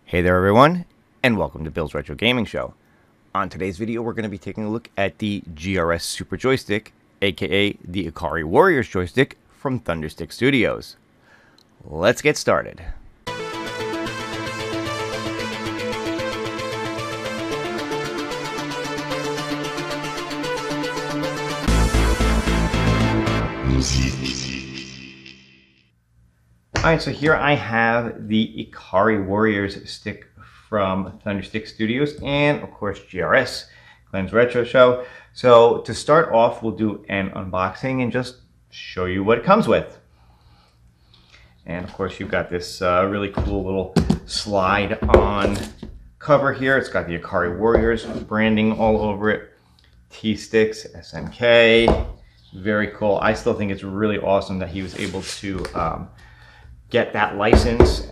Hey there everyone, and welcome to Bill's Retro Gaming Show. On today's video, we're going to be taking a look at the GRS Super Joystick, aka the Ikari Warriors Joystick from Thunderstick Studios. Let's get started. Alright, so here I have the Ikari Warriors stick from Thunderstick Studios and, of course, GRS, Glenn's Retro Show. So to start off, we'll do an unboxing and just show you what it comes with. And, of course, you've got this really cool little slide-on cover here. It's got the Ikari Warriors branding all over it. T-Sticks, SNK. Very cool. I still think it's really awesome that he was able to get that license.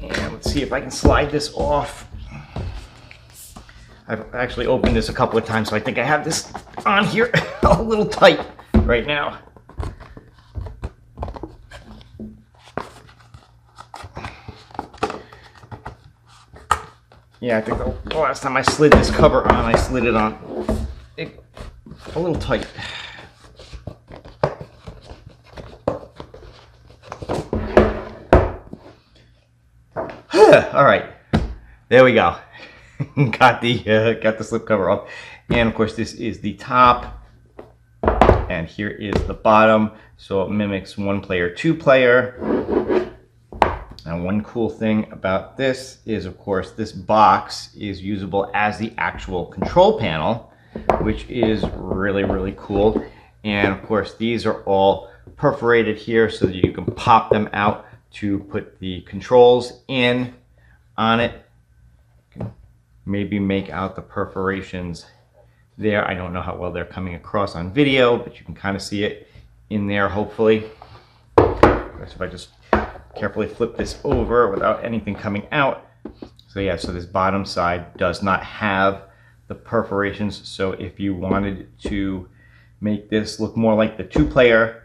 And let's see if I can slide this off. I've actually opened this a couple of times, so I think I have this on here a little tight right now. Yeah, I think the last time I slid this cover on, I slid it on a little tight. All right, there we go. got the slip cover off, and of course this is the top, and here is the bottom. So it mimics one player, two player. And one cool thing about this is, of course, this box is usable as the actual control panel, which is really, really cool. And of course, these are all perforated here so that you can pop them out to put the controls in on it. You can maybe make out the perforations there. I don't know how well they're coming across on video, but you can kind of see it in there, hopefully. So if I just carefully flip this over without anything coming out. So yeah, so this bottom side does not have the perforations. So if you wanted to make this look more like the two-player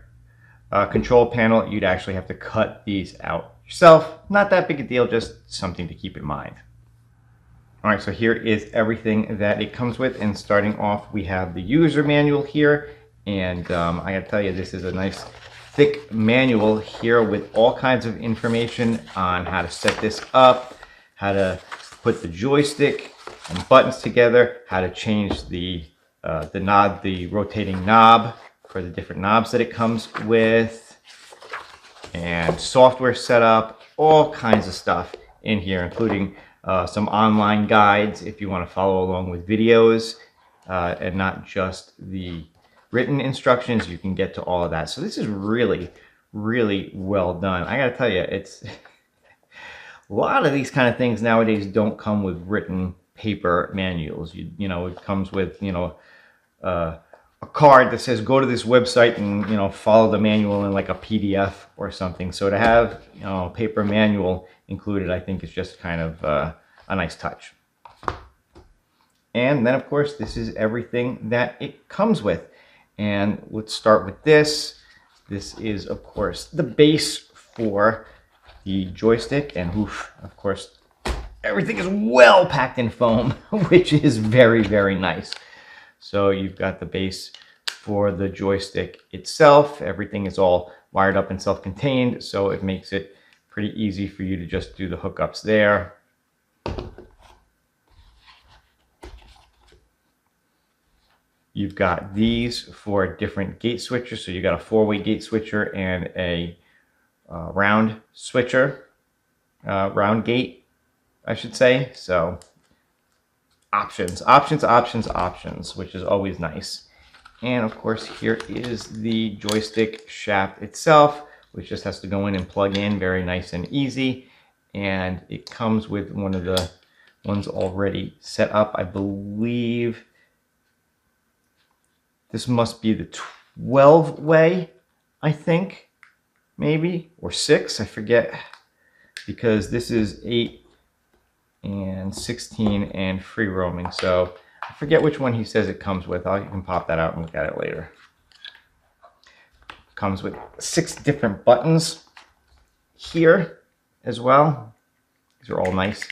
control panel, you'd actually have to cut these out yourself. Not that big a deal, just something to keep in mind. All right, so here is everything that it comes with. And starting off, we have the user manual here. And I gotta tell you, this is a nice thick manual here with all kinds of information on how to set this up, how to put the joystick and buttons together, how to change the knob, the rotating knob for the different knobs that it comes with, and software setup, all kinds of stuff in here, including some online guides if you want to follow along with videos and not just the written instructions. You can get to all of that. So this is really, really well done. I gotta tell you, it's a lot of these kind of things nowadays don't come with written paper manuals. You know, it comes with, you know, a card that says go to this website and, you know, follow the manual in like a PDF or something. So to have, you know, a paper manual included, I think is just kind of a nice touch. And then of course, this is everything that it comes with. And let's start with this. This is, of course, the base for the joystick. And oof, of course, everything is well packed in foam, which is very, very nice. So you've got the base for the joystick itself. Everything is all wired up and self-contained, so it makes it pretty easy for you to just do the hookups there. You've got these for different gate switchers. So you got a 4-way gate switcher and a round switcher, round gate, I should say. So options, options, options, options, which is always nice. And of course, here is the joystick shaft itself, which just has to go in and plug in, very nice and easy. And it comes with one of the ones already set up. I believe this must be the 12-way, I think, maybe, or 6, I forget, because this is 8 and 16 and free roaming. So I forget which one he says it comes with. You can pop that out and look at it later. Comes with 6 different buttons here as well. These are all nice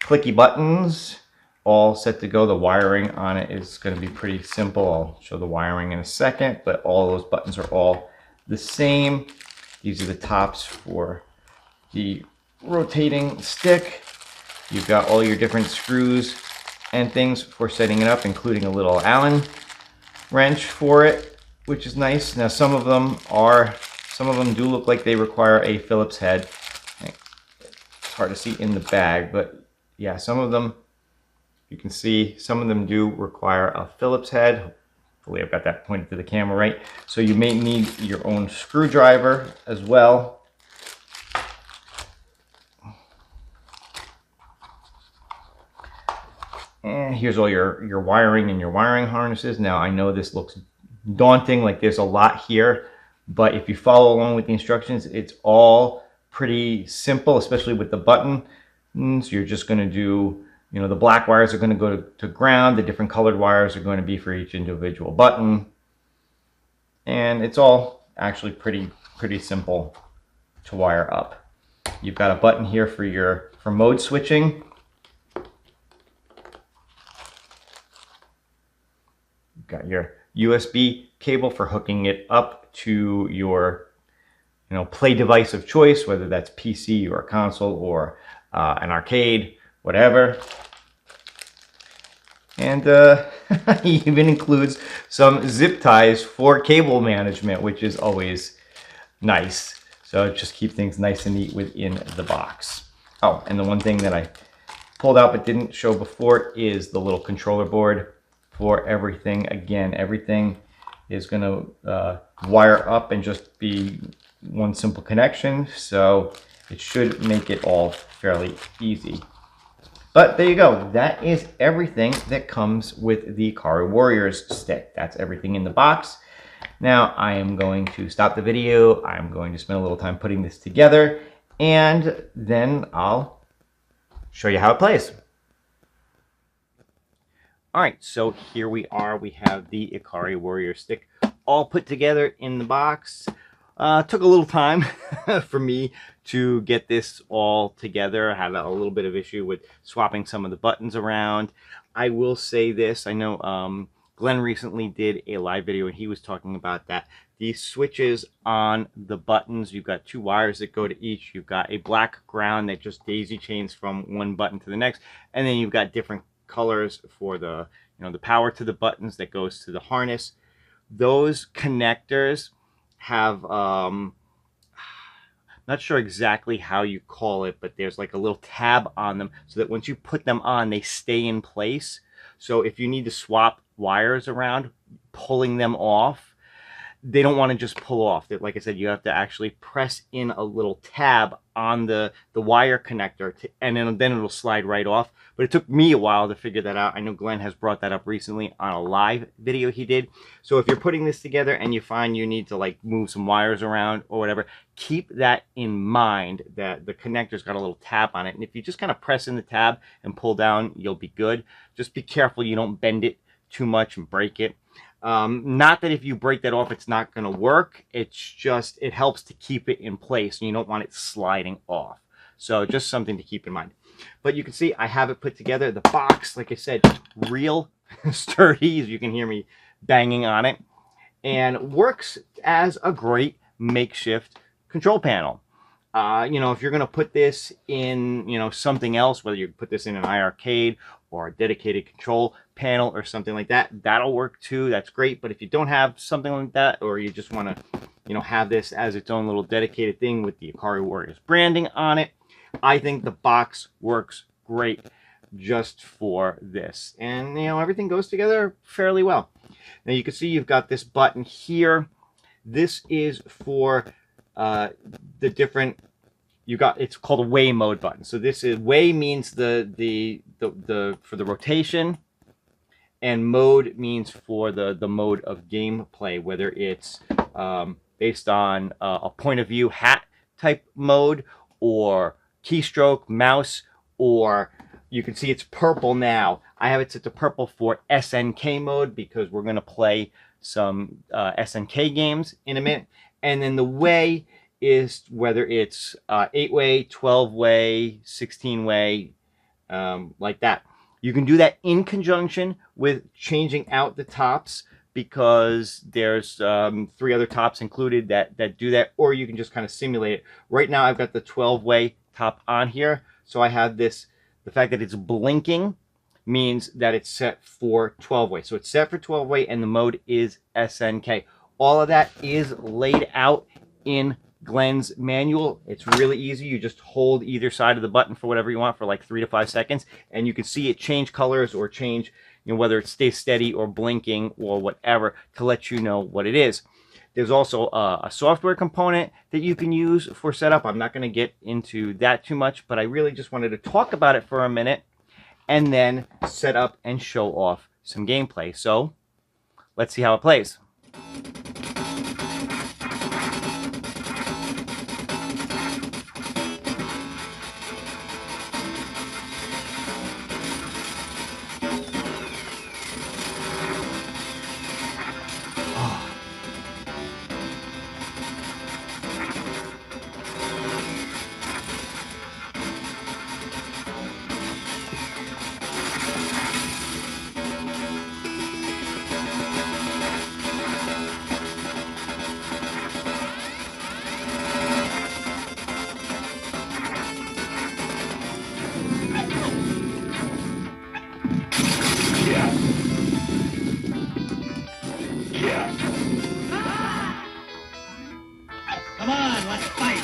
clicky buttons, all set to go. The wiring on it is going to be pretty simple. I'll show the wiring in a second, but all those buttons are all the same. These are the tops for the rotating stick. You've got all your different screws and things for setting it up, including a little Allen wrench for it, which is nice. Now some of them do look like they require a Phillips head. It's hard to see in the bag, but yeah, some of them, you can see, some of them do require a Phillips head. Hopefully I've got that pointed to the camera right. So you may need your own screwdriver as well. And here's all your wiring and your wiring harnesses. Now I know this looks daunting, like there's a lot here, but if you follow along with the instructions, it's all pretty simple, especially with the button. So you're just going to do, you know, the black wires are going to go to ground. The different colored wires are going to be for each individual button. And it's all actually pretty simple to wire up. You've got a button here for mode switching. You've got your USB cable for hooking it up to your, you know, play device of choice, whether that's PC or a console or an arcade, whatever. And it even includes some zip ties for cable management, which is always nice. So just keep things nice and neat within the box. Oh, and the one thing that I pulled out but didn't show before is the little controller board for everything. Again, everything is going to wire up and just be one simple connection. So it should make it all fairly easy. But there you go. That is everything that comes with the Ikari Warriors stick. That's everything in the box. Now I am going to stop the video. I'm going to spend a little time putting this together, and then I'll show you how it plays. All right, so here we are. We have the Ikari Warriors stick all put together in the box. Took a little time for me to get this all together. I had a little bit of issue with swapping some of the buttons around. I will say this, I know Glenn recently did a live video and he was talking about that. These switches on the buttons, you've got two wires that go to each. You've got a black ground that just daisy chains from one button to the next. And then you've got different colors for the, you know, the power to the buttons that goes to the harness. Those connectors have, not sure exactly how you call it, but there's like a little tab on them so that once you put them on, they stay in place. So if you need to swap wires around, pulling them off, they don't want to just pull off. Like I said, you have to actually press in a little tab on the wire connector, and then it'll slide right off. But it took me a while to figure that out. I know Glenn has brought that up recently on a live video he did. So if you're putting this together and you find you need to like move some wires around or whatever, keep that in mind that the connector's got a little tab on it. And if you just kind of press in the tab and pull down, you'll be good. Just be careful you don't bend it too much and break it. Not that if you break that off, it's not going to work. It's just, it helps to keep it in place and you don't want it sliding off. So just something to keep in mind. But you can see I have it put together. The box, like I said, real sturdy, as you can hear me banging on it, and works as a great makeshift control panel. You know, if you're going to put this in, you know, something else, whether you put this in an iArcade or a dedicated control panel or something like that, that'll work too. That's great. But if you don't have something like that, or you just want to, you know, have this as its own little dedicated thing with the Ikari Warriors branding on it, I think the box works great just for this. And, you know, everything goes together fairly well. Now you can see you've got this button here. This is for the different, you got, it's called a way mode button. So this is, way means the for the rotation, and mode means for the mode of gameplay, whether it's based on a point of view hat type mode, or keystroke, mouse, or you can see it's purple now. I have it set to purple for SNK mode because we're going to play some SNK games in a minute. And then the way is whether it's 8-way, 12-way, 16-way, like that. You can do that in conjunction with changing out the tops, because there's 3 other tops included that do that, or you can just kind of simulate it. Right now I've got the 12-way top on here, so I have this, the fact that it's blinking means that it's set for 12-way. So it's set for 12-way and the mode is SNK. All of that is laid out in Glenn's manual. It's really easy. You just hold either side of the button for whatever you want for like 3 to 5 seconds, and you can see it change colors or change, whether it stays steady or blinking or whatever, to let you know what it is. There's also a software component that you can use for setup. I'm not going to get into that too much, but I really just wanted to talk about it for a minute and then set up and show off some gameplay. So let's see how it plays. Come on, let's fight!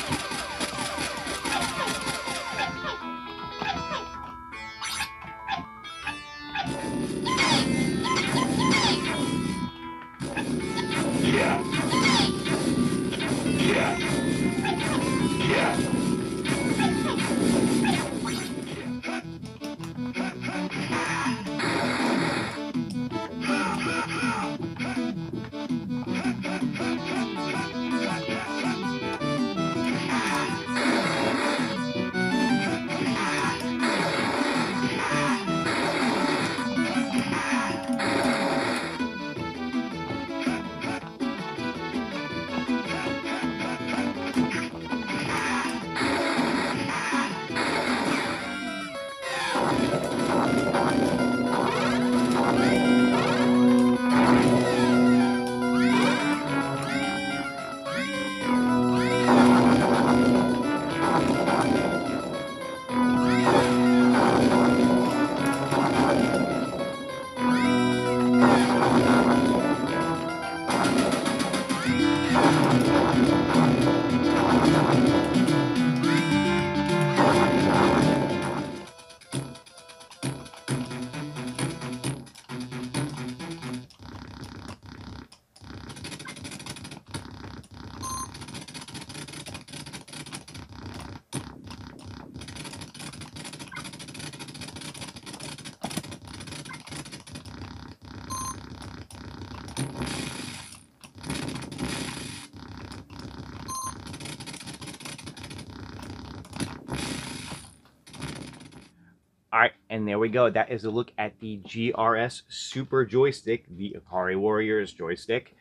All right, and there we go. That is a look at the GRS Super Joystick, the Ikari Warriors Joystick,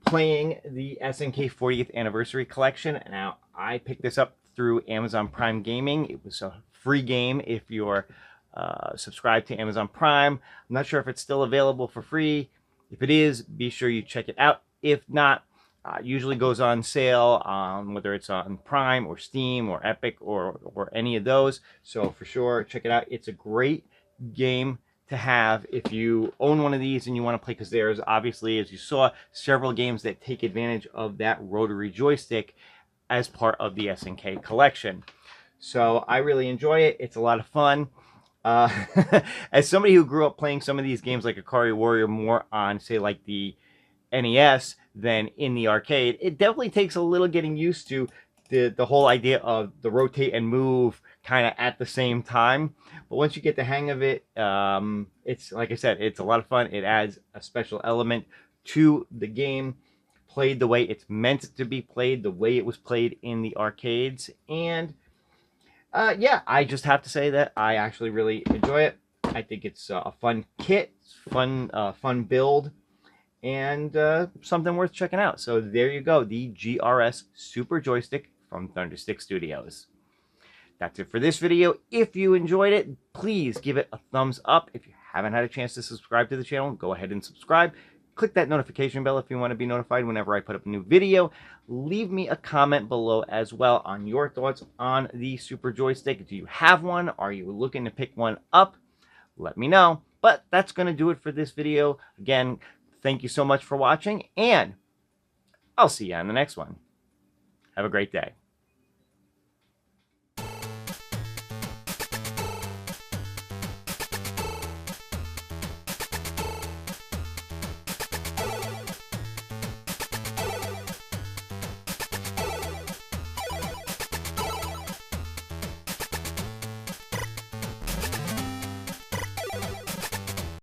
playing the SNK 40th Anniversary Collection. Now, I picked this up through Amazon Prime Gaming. It was a free game if you're subscribed to Amazon Prime. I'm not sure if it's still available for free. If it is, be sure you check it out. If not, usually goes on sale, whether it's on Prime or Steam or Epic or any of those. So for sure, check it out. It's a great game to have if you own one of these and you want to play, because there's obviously, as you saw, several games that take advantage of that rotary joystick as part of the SNK collection. So I really enjoy it. It's a lot of fun. As somebody who grew up playing some of these games like Ikari Warrior more on, say, like the NES than in the arcade, it definitely takes a little getting used to the whole idea of the rotate and move kind of at the same time. But once you get the hang of it, it's, like I said, it's a lot of fun. It adds a special element to the game, played the way it's meant to be played, the way it was played in the arcades. And yeah, I just have to say that I actually really enjoy it. I think it's a fun kit, fun build, and something worth checking out. So there you go, the GRS Super Joystick from from Thunderstick Studios. That's it for this video. If you enjoyed it, please give it a thumbs up. If you haven't had a chance to subscribe to the channel, go ahead and subscribe. Click that notification bell if you want to be notified whenever I put up a new video. Leave me a comment below as well on your thoughts on the Super Joystick. Do you have one? Are you looking to pick one up? Let me know. But that's going to do it for this video. Again, thank you so much for watching, and I'll see you on the next one. Have a great day.